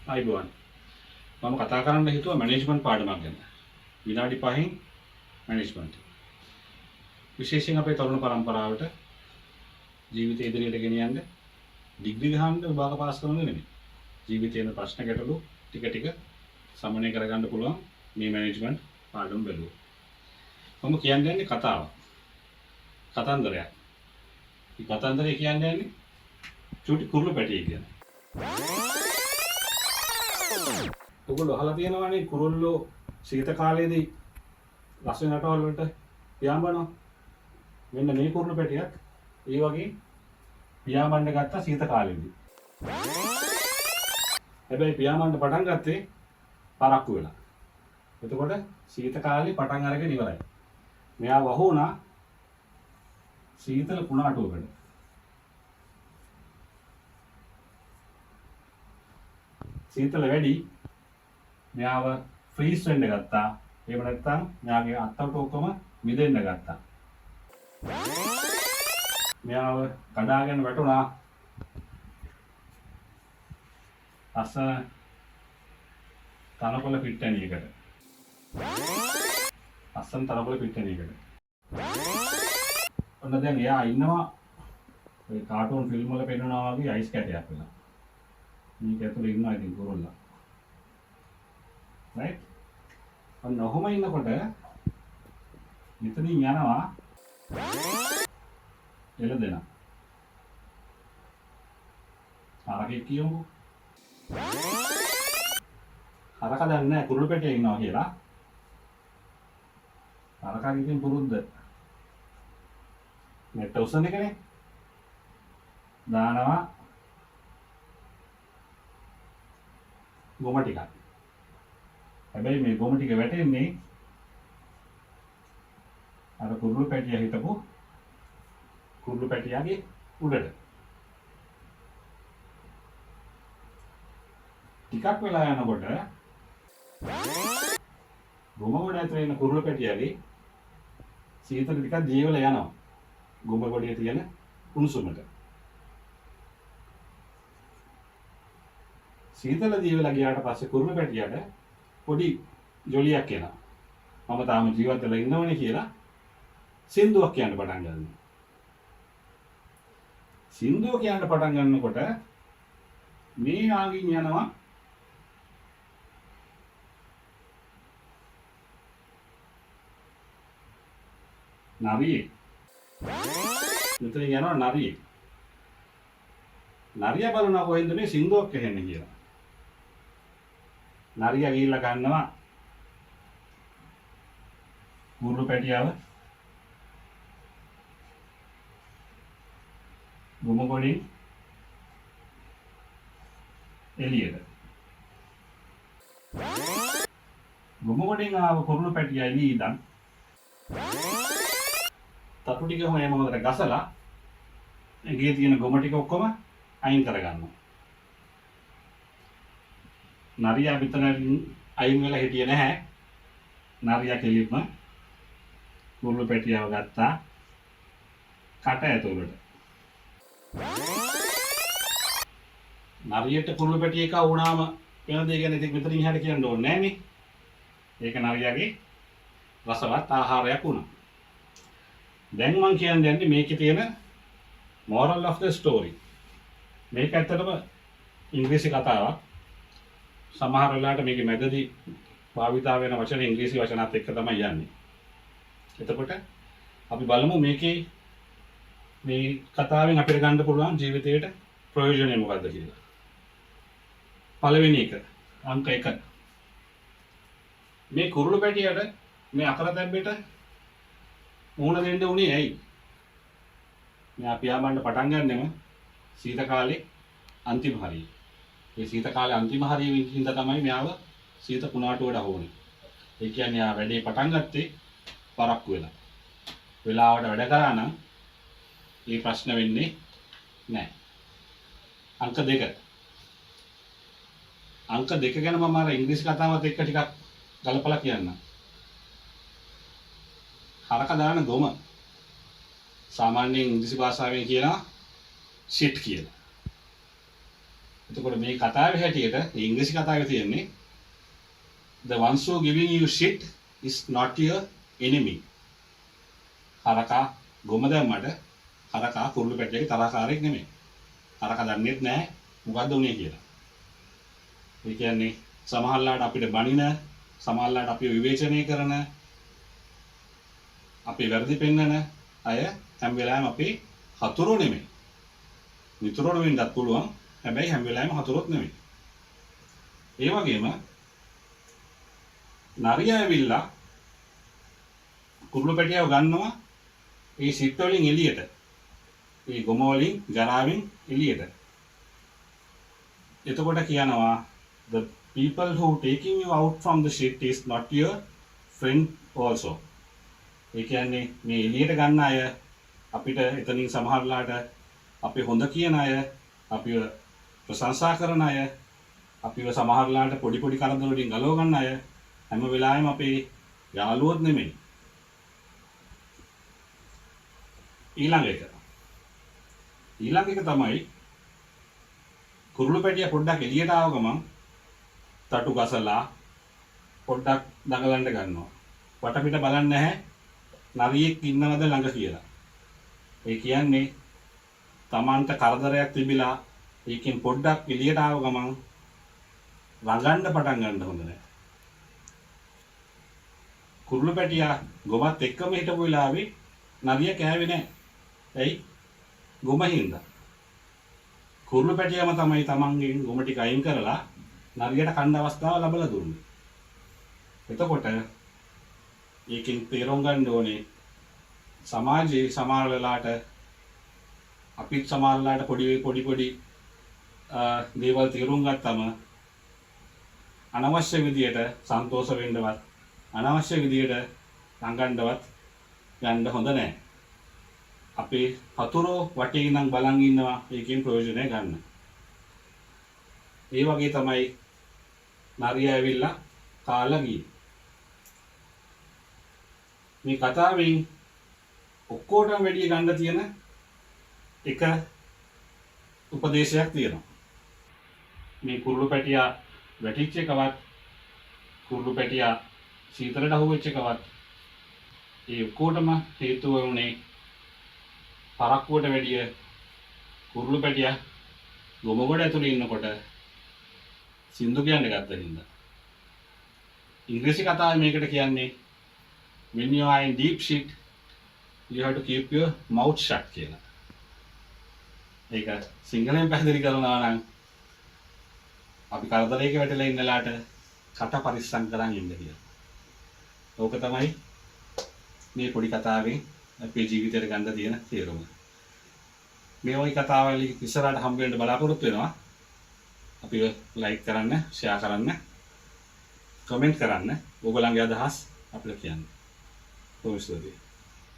ආයිබෝන් මම කතා කරන්න හිතුවා මැනේජ්මන්ට් පාඩමක් ගැන. විනාඩි 5න් මැනේජ්මන්ට්. විශේෂයෙන් අපේ තරුණ පරම්පරාවට ජීවිතය ඉදිරියට ගෙනියන්න ඩිග්‍රී ගහන්න විභාග පාස් කරන නෙමෙයි. ජීවිතේන ප්‍රශ්න ගැටලු ටික ටික සමනය කරගන්න පුළුවන් මේ මැනේජ්මන්ට් පාඩම බැලුවා. මම කියන්නේ කතාවක්. කතන්දරයක්. මේ කතන්දරය කියන්නේ චූටි කුරුළු පැටියෙක් ගැන. ඔයගොල්ලෝ අහලා තියෙනවානේ කුරුල්ලෝ සීත කාලයේදී රස්නේ රටවල් වලට පියාඹනවා. මෙන්න මේ කුරුළු පැටියක් ඒ වගේ පියාඹන්න ගත්තා සීත කාලයේදී. හැබැයි පියාඹන්න පටන් ගත්තේ පරක්කු වෙලා. එතකොට සීත කාලේ පටන් අරගෙන ඉවරයි. මෙයා වහුණා සීතල කුණාටුවකට. සීතල වැඩි මෙයාව ෆ්‍රීස් වෙන්න ගත්තා. එහෙම නැත්නම් මෙයාගේ අත්තට ඔක්කොම මිදෙන්න ගත්තා. මෙයාව කඩාගෙන වැටුණා. අසන තනකොළ පිට්ටනියකට. අසන තනකොළ පිට්ටනියකට. ඔන්න දැන් එයා ඉන්නවා ඔය කාටුන් ෆිල්ම් වල පෙන්නනවා වගේ අයිස් කැටයක් වෙලා. මේක ඇතුලේ ඉන්නවා ඉතින් කුරුල්ලා. right? ඔන්න ඔහොම ඉන්නකොට මෙතනින් යනවා එළදෙනා. හරකෙක් කියමු. හරක දන්නේ නැහැ කුරුළු පැටියෙක් ඉන්නවා කියලා. හරකාගේ ඉතින් පුරුද්ද. නෙට් උස්සන එකනේ. දානවා ගොම ටිකක්. හැබැයි මේ ගොම ටික වැටෙන්නේ අර කුරුළු පැටියා හිටපු කුරුළු පැටියාගේ උඩට. ටිකක් වෙලා යනකොට ගොම ගොඩ ඇතුලේ ඉන්න කුරුළු පැටියාගේ සීතල ටිකක් දියවල යනවා. ගොම ගොඩේ තියෙන උණුසුමට. සීතල දියවල ගියාට පස්සේ කුරුළු පැටියාට පොඩි ජොලියක් එනවා. මම තාම ජීවත් වෙලා ඉන්නවනේ කියලා සින්දුවක් කියන්න පටන් ගන්නවා. සින්දුව කියන්න පටන් ගන්නකොට මේ ආගින් යනවා නරියෙක්. මෙතන යනවා නරියෙක්. නරියා බලනවා කොහෙන්ද මේ සින්දුවක් ඇහෙන්නේ කියලා. නරියා ගිහිල්ලා ගන්නවා කුරුළු පැටියාව ගොම ගොඩින් එළියට. ගොම ගොඩින් ආව කුරුළු පැටියා එළිය ඉඳන් තටු ටික හැම මොහොතකට ගසලා ඇඟේ තියෙන ගොම ටික ඔක්කොම අයින් කරගන්නවා. නරියා විතරෙන් අයින් වෙලා හිටියේ නැහැ. නරියා කෙලින්ම කුරුළු පැටියාව ගත්තා කට ඇතුළට. නරියට කුරුළු පැටියෙක් වුණාම වෙන දේ ගැන ඉතින් විතරින් එහාට කියන්න ඕනේ නෑනේ. ඒක නරියාගේ රසවත් ආහාරයක් වුණා. දැන් මම කියන්නේ මේකේ තියෙන moral of the story. මේක ඇත්තටම ඉංග්‍රීසි කතාවක්. සමහර වෙලාවට මේකේ මැදදී භාවිතා වෙන වචන ඉංග්‍රීසි වචනත් එක්ක තමයි යන්නේ. එතකොට අපි බලමු මේකේ මේ කතාවෙන් අපිට ගන්න පුළුවන් ජීවිතේට ප්‍රයෝජනය මොකක්ද කියලා. පළවෙනි එක අංක 1. මේ කුරුළු පැටියට මේ අකර තැබ්බෙට මුහුණ දෙන්න උනේ ඇයි? මෙයා පියාඹන්න පටන් ගන්නෙම සීත කාලේ අන්තිම හරිය. මේ සීත කාලේ අන්තිම හරියේ හින්දා තමයි මෙයාව සීත කුණාටුවට හොවන්නේ. ඒ කියන්නේ ආ වැඩේ පටන් ගත්තේ පරක්කු වෙලා. වෙලාවට වැඩ කරා නම් මේ ප්‍රශ්න වෙන්නේ නැහැ. අංක 2. අංක 2 ගැන මම අර ඉංග්‍රීසි කතාවත් එක්ක ටිකක් ගලපලා කියන්නම්. හරක දාන ගොම සාමාන්‍යයෙන් ඉංග්‍රීසි භාෂාවෙන් කියනවා shit කියලා. එතකොට මේ කතාවේ හැටියට ඉංග්‍රීසි කතාවේ තියෙන්නේ the ones who giving you shit is not your enemy. හරකා ගොම දැම්මට හරකා කුරුළු පැටියගේ තරහකාරයෙක් නෙමෙයි. හරකා දන්නේත් නැහැ මොකද්ද උනේ කියලා. ඒ කියන්නේ සමහරලාට අපිට බනින, සමහරලාට අපිව විවේචනය කරන, අපි වැරදි පෙන්නන අය හැම වෙලාවෙම අපේ හතුරෝ නෙමෙයි. මිතුරෝ වෙන්නත් පුළුවන්. හැබැයි හැම වෙලාවෙම හතුරොත් නෙමෙයි. ඒ වගේම නරියා ඇවිල්ලා කුරුළු පැටියව ගන්නවා ඒ සිත් වලින් එළියට. ඒ ගොම වලින් ජරාවෙන් එළියට. එතකොට කියනවා the people who taking you out from the shit is not your friend also. ඒ කියන්නේ මේ එළියට ගන්න අය අපිට එතනින් සමහරලාට අපි හොඳ කියන අය, අපිව ප්‍රශංසා කරන අය, අපිව සමහරලාට පොඩි පොඩි කරදර වලින් ගලව ගන්න අය හැම වෙලාවෙම අපේ යාළුවොත් නෙමෙයි. ඊළඟ එක තමයි කුරුළු පැටියා පොඩ්ඩක් එළියට ආව ගමන් තටු ගසලා පොඩ්ඩක් දඟලන්න ගන්නවා. වටපිට බලන්නේ නැහැ නරියෙක් ඉන්නවද ළඟ කියලා. ඒ කියන්නේ Tamanta කරදරයක් තිබිලා ඒකෙන් පොඩ්ඩක් එළියට ආව ගමන් රඟන්න පටන් ගන්න හොඳ නැහැ. කුරුළු පැටියා ගොමත් එක්කම හිටපු වෙලාවේ නරිය කෑවේ නැහැ. ඇයි? ගොම හින්දා. කුරුළු පැටියාම තමයි තමන්ගෙන් ගොම ටික අයින් කරලා නරියට කන්න අවස්ථාව ලැබලා දුන්නේ. එතකොට ඒකෙන් තේරුම් ගන්න ඕනේ සමාජයේ සමහර වෙලාවට අපිත් සමහරලාට පොඩි දේවල් තේරුම් ගත්තම අනවශ්‍ය විදියට සන්තෝෂ වෙන්නවත් අනවශ්‍ය විදියට රඟන්නවත් යන්න හොඳ නැහැ. අපේ හතුරෝ වටේ ඉඳන් බලන් ඉන්නවා ඒකෙන් ප්‍රයෝජනය ගන්න. ඒ වගේ තමයි නරියා ඇවිල්ලා කාලා ගියේ. මේ කතාවෙන් ඔක්කොටම වැඩි ගන්න තියෙන එක උපදේශයක් තියෙනවා. මේ කුරුළු පැටියා වැටිච්ච එකවත් කුරුළු පැටියා සීතලට අහුවෙච්ච එකවත් ඒ ඔක්කොටම හේතුව වුණේ පරක්කුවට වැඩිය කුරුළු පැටියා ගොම ගොඩ ඇතුලේ ඉන්නකොට සින්දු කියන්න ගත්ත හින්දා. ඉංග්‍රීසි කතාවේ මේකට කියන්නේ when you are in deep shit you have to keep your mouth shut කියලා. ඒක සිංහලෙන් පැහැදිලි කරනවා නම් අපි කරදරයක වැටලා ඉන්නලාට කට පරිස්සම් කරන් ඉන්න කියලා. ඕක තමයි මේ පොඩි කතාවෙන් අපේ ජීවිතයට ගන්න තියෙන තේරුම. මේ වගේ කතාවල් ඉස්සරහට හම්බ වෙන්න බලාපොරොත්තු වෙනවා. අපිව ලයික් කරන්න, ෂෙයා කරන්න, කමෙන්ට් කරන්න. ඔයගොල්ලන්ගේ අදහස් අපිට කියන්න. කොහොමද?